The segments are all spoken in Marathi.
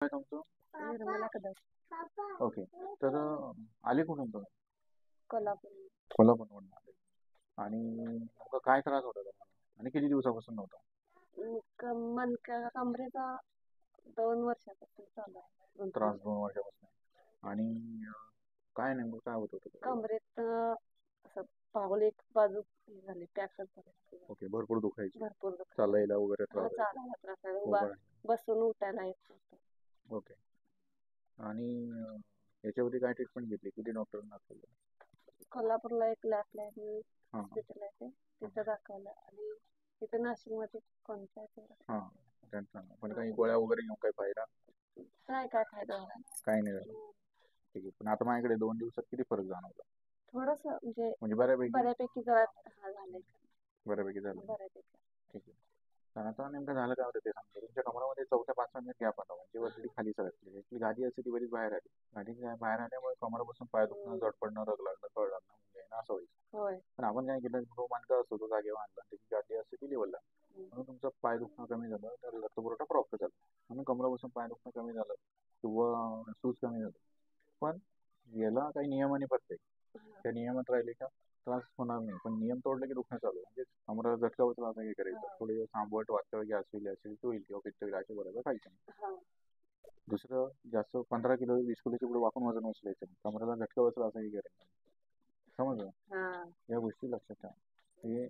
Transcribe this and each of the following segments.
काय तुमचं? निर्मला कदम. ओके. तर आले कुठून तुम्ही? कोल्हापूर. कोल्हापूरवरून आले. आणि नेमकं काय त्रास होता तुम्हाला आणि किती दिवसापासून नव्हता? मनका कमरेचा 2 वर्षापासून चालू आहे. त्रास 2 वर्षापासून. आणि काय नेमकं काय होत होतं? कमरेत असं पाऊल एक बाजू हे झाले पॅकच झाले. ओके. भरपूर दुखायची. भरपूर दुखत. चालायला वगैरे त्रास व्हायचा. चालायला त्रास आहे. हो का? बसून उठायला येत नव्हतं. ओके. आणि याच्यावरती काय ट्रीटमेंट घेतली? किती डॉक्टरांना दाखवलं? कोल्हापूरला एक लॅपलाईन हां हॉस्पिटल आहे ते तिथं दाखवलं आणि तिथं नाशिकमध्ये कोणत्या हां त्यांचं पण काही गोळ्या वगैरे घेऊन काही फायदा? नाही काय फायदा झाला नाही. काही नाही झालं. ठीक आहे. पण आता माझ्याकडे 2 दिवसात किती फरक जाणवला? थोडस म्हणजे बऱ्यापैकी जरा हा झालंय. बऱ्यापैकी झालं. बऱ्यापैकी. ठीक आहे. तर आता नेमकं झालं काय होतं ते सांगतो. तुमच्या कमरामध्ये 4-5 मिनिट गॅप आला म्हणजे वरती खाली सरकली. ॲक्च्युली गादी असते ती बरीच बाहेर आली. गादी बाहेर आल्यामुळे कमरापासून पाय दुखणं, जड पडणं, रग लागणं, कळ लागणं म्हणजे ना असं व्हायचं. पण आपण काय केलं, जो मणका असतो तो जागेवर आणला, त्याची गादी असते ती लेवलला. म्हणून तुमचं पाय दुखणं कमी झालं, तर रक्तपुरवठा प्रॉपर झाला. म्हणून कमरापासून पाय दुखणं कमी झालं किंवा सूज कमी झालं. पण याला काही नियम आणि पथ्य आहे. त्या नियमात राहिले का त्रास होणार नाही. पण नियम तोडले की दुखणं चालू म्हणजे कमरा झटका बसला असं काही करायचं. थोडे दिवस आंबट वाटतं, गॅस होईल, ॲसिडिटी होईल किंवा पित्त होईल अशा बरोबर खायचं नाही. दुसरं जास्त 15 किलो 20 किलोच्या पुढे वाकून वजन उचलायचं नाही. कमरेला झटका बसला असं काही करायचं नाही. समजलं? या गोष्टी लक्षात ठेवा. हे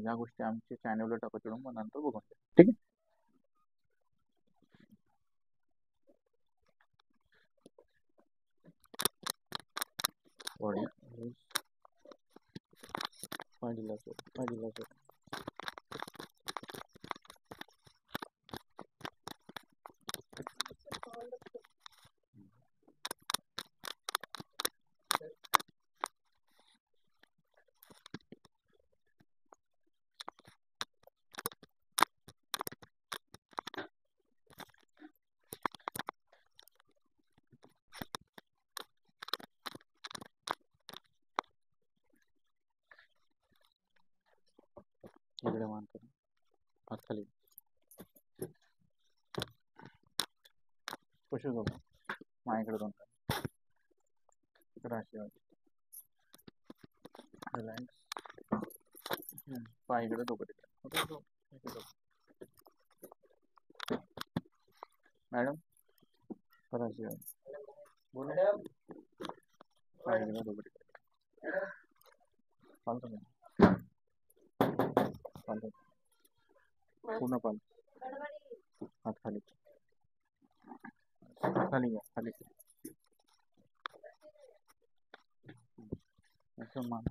या गोष्टी आमच्या चॅनलवर टाकत येऊन मग नंतर बघून घ्या. ठीक आहे. इकडे मान करा, हात खाली कशी झोपा माझ्याकडे 2 करा. इकडे अशी रिलॅक्स. पाय इकडे डोकं तिकडे. मॅडम करा अशी बोला. पाय इकडे डोकं तिकडे. चालतं का? चालतं. पूर्ण पाल हात खाली खाली घ्या. खाली असं मान